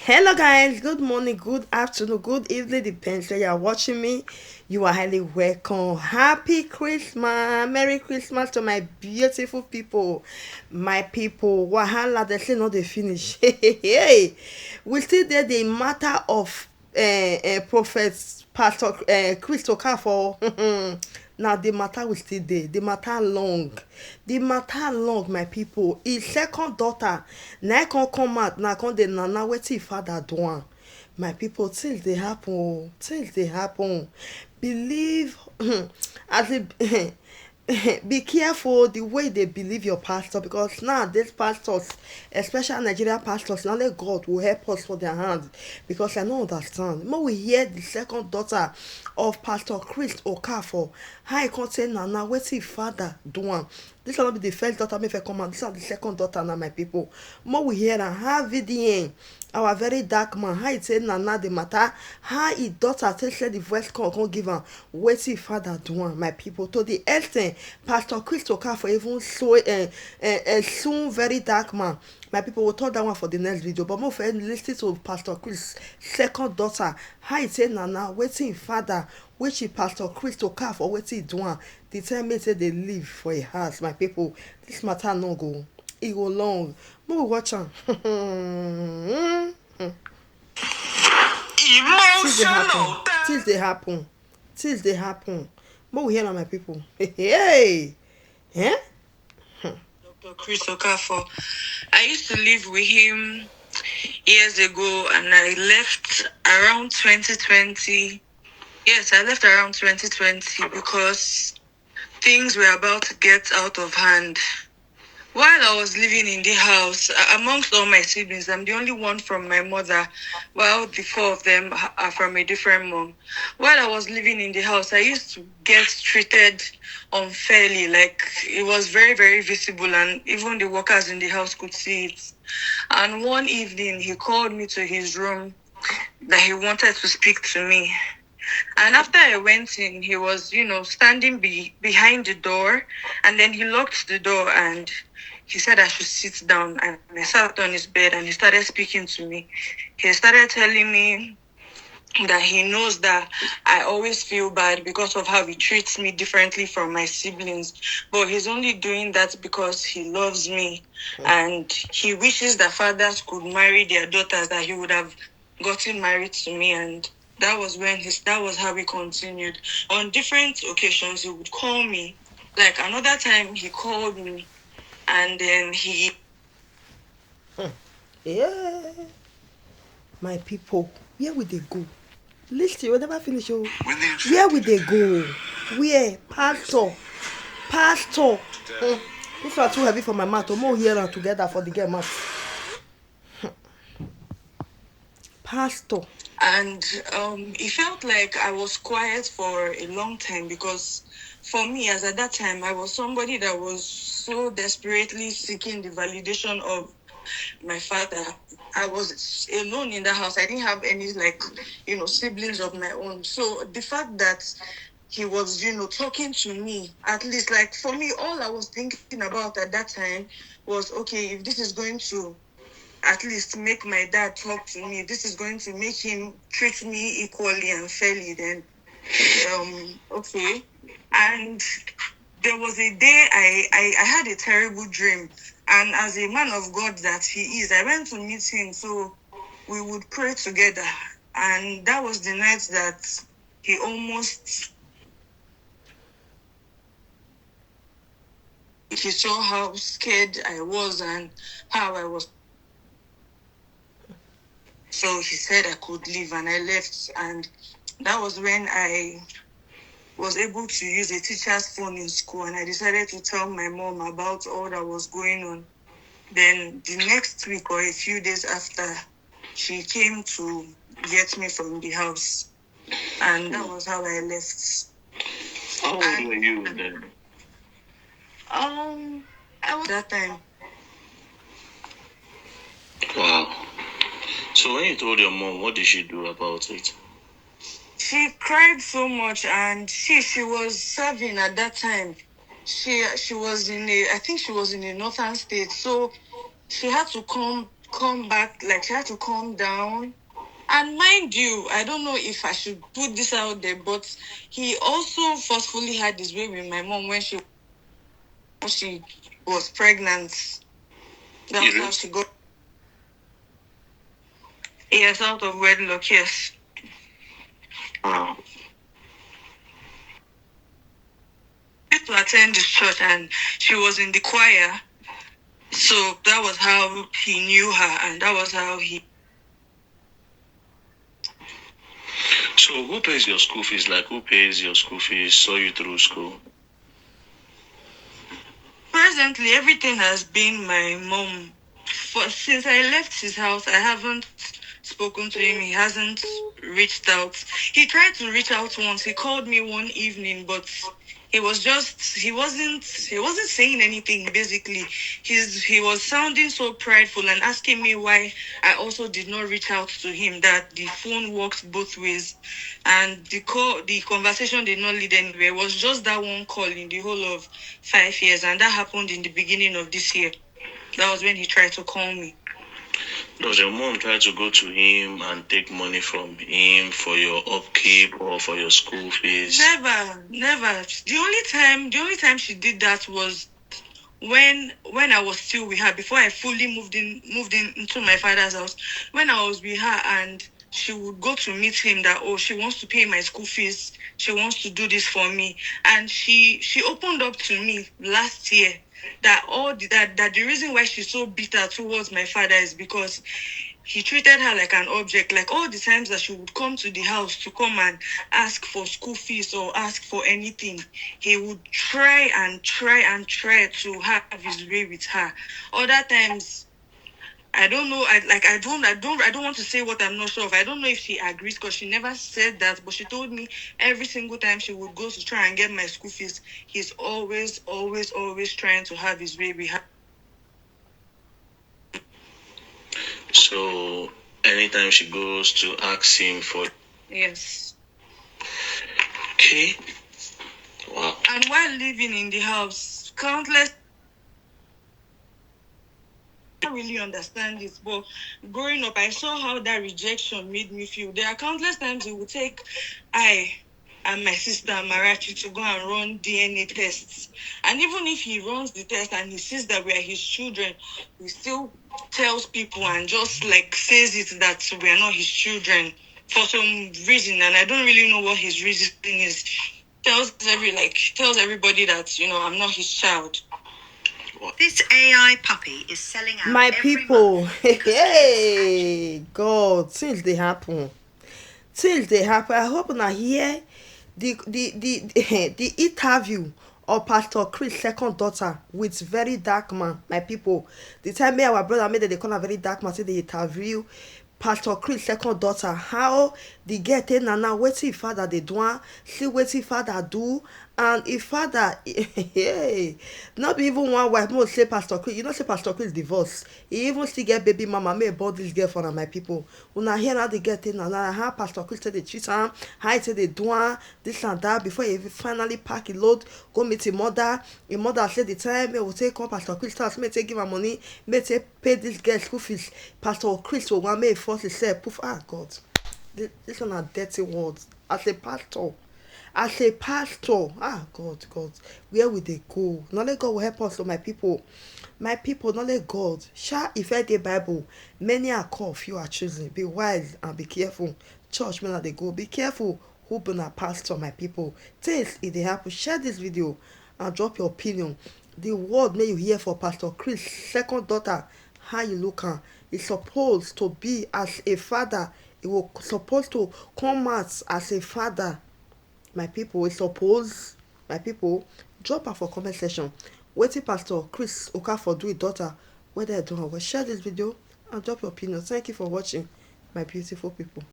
Hello, guys. Good morning, good afternoon, good evening. Depends where you are watching me. You are highly welcome. Happy Christmas, Merry Christmas to my beautiful people, my people. Wahala, they say not they finish. Hey, we still there. The matter of prophet Pastor Chris OKAFOR. Now the matter will still there. The matter long. The matter long, my people. His second daughter na come out na come dey nana wetin him father do am. My people, things dey happen o. Things dey happen. Believe as e be careful the way they believe your pastor, because now these pastors, especially Nigerian pastors, na only God will help us for their hands, because I no understand. When we hear the second daughter of Pastor Chris OKAFOR, how e come say nana wetin him father do am. This one no be the first daughter make come out. This one the second daughter now, my people. More we hear am how VDN, our very dark man, how he say nana the matter, how his daughter take say the voice come give am wetin him father do am, my people. To the extent Pastor Chris OKAFOR even soon very dark man. My people will talk that one for the next video, but more for listen to Pastor Chris second daughter, how he say nana wetin him father, which is Pastor Chris OKAFOR wetin he do am. The time me say they live for a house, my people. This matter no go, e go long. Make we watch am. Things dey happen. Things dey happen. Things dey happen. Make we hear am, my people. Hey, eh? Dr. Chris OKAFOR. I used to live with him years ago, and I left around 2020. Yes, I left around 2020 because things were about to get out of hand. While I was living in the house, amongst all my siblings, I'm the only one from my mother, while the four of them are from a different mom. While I was living in the house, I used to get treated unfairly. Like, it was very, very visible, and even the workers in the house could see it. And one evening, he called me to his room that he wanted to speak to me. And after I went in, he was, standing behind the door, and then he locked the door and he said I should sit down. And I sat on his bed and he started speaking to me. He started telling me that he knows that I always feel bad because of how he treats me differently from my siblings. But he's only doing that because he loves me. And he wishes that fathers could marry their daughters, that he would have gotten married to me. And that was how we continued. On different occasions, he would call me. Like another time, he called me, and then he. Yeah, my people, where would they go? Listen, we never finish. Oh, where would they go? Where? Pastor. This one too heavy for my mouth. More here and together for the girl mouth. Pastor. And it felt like I was quiet for a long time, because for me, as at that time, I was somebody that was so desperately seeking the validation of my father. I was alone in the house. I didn't have any, siblings of my own. So the fact that he was, talking to me, at least, like, for me, all I was thinking about at that time was, okay, if this is going to at least make my dad talk to me, this is going to make him treat me equally and fairly, then okay. And there was a day I had a terrible dream, and as a man of God that he is, I went to meet him so we would pray together. And that was the night that he saw how scared I was and how I was. So he said I could leave, and I left. And that was when I was able to use a teacher's phone in school, and I decided to tell my mom about all that was going on. Then the next week or a few days after, she came to get me from the house. And that was how I left. How old were you then? I was that time. Wow. So when you told your mom, what did she do about it? She cried so much, and she was serving at that time. She was I think she was in a northern state, so she had to come come back, like she had to calm down. And mind you, I don't know if I should put this out there, but he also forcefully had his way with my mom when she was pregnant. That was how she got. Yes, out of wedlock, yes. Wow. I used to attend this church and she was in the choir. So that was how he knew her and that was how he. So who pays your school fees? Like who pays your school fees, saw you through school? Presently, everything has been my mom. Since I left his house, I haven't spoken to him. He hasn't reached out. He tried to reach out once. He called me one evening, but he wasn't saying anything. Basically, he was sounding so prideful and asking me why I also did not reach out to him. That the phone works both ways, and the conversation did not lead anywhere. It was just that one call in the whole of 5 years, and that happened in the beginning of this year. That was when he tried to call me. Does your mom try to go to him and take money from him for your upkeep or for your school fees? Never. The only time she did that was when I was still with her before I fully moved in into my father's house. When I was with her and she would go to meet him that she wants to pay my school fees, she wants to do this for me, and she opened up to me last year that that the reason why she's so bitter towards my father is because he treated her like an object. Like all the times that she would come to the house to come and ask for school fees or ask for anything, he would try to have his way with her. Other times, I don't know. I don't want to say what I'm not sure of. I don't know if she agrees because she never said that, but she told me every single time she would go to try and get my school fees, he's always trying to have his way with her. So anytime she goes to ask him for. Yes. Okay. Wow. And while living in the house, countless. I don't really understand it, but growing up, I saw how that rejection made me feel. There are countless times it would take I and my sister Marachi to go and run DNA tests. And even if he runs the test and he sees that we are his children, he still tells people and just like says it that we are not his children for some reason. And I don't really know what his reason is. Tells everybody that, I'm not his child. This AI puppy is selling out. My people, hey, God, things they happen. I hope na hear the interview of Pastor Chris' second daughter with very dark man. My people, the time me our brother made they call a very dark man say the interview Pastor Chris' second daughter, how the girl tell Nana wetin father dey do am, see wetin father do, and if father hey, not be even one wife mo say Pastor Chris, say Pastor Chris divorce, he even still get baby mama, may born this girl for am. My people, una hear how the girl tell Nana how Pastor Chris say dey treat am, how he say dey do am this and that before he finally pack him load go meet him mother. Him mother say the time may we take come Pastor Chris house, may take give am money, may take pay this girl school fees. Pastor Chris will want me force himself poof. God, this one are dirty words. As a pastor, God, where will they go? Not let God will help us. So my people, not let God. If I the Bible, many are called, few are chosen. Be wise and be careful. Church men they go. Be careful who be a pastor. My people, taste if they happen. Share this video and drop your opinion. The word may you hear for Pastor Chris' second daughter. How you look at? It's supposed to be as a father. It was supposed to come out as a father. My people, it's supposed. My people, drop her for comment section. Wetin Pastor Chris OKAFOR do with daughter? Whether I do or share this video and drop your opinion. Thank you for watching, my beautiful people.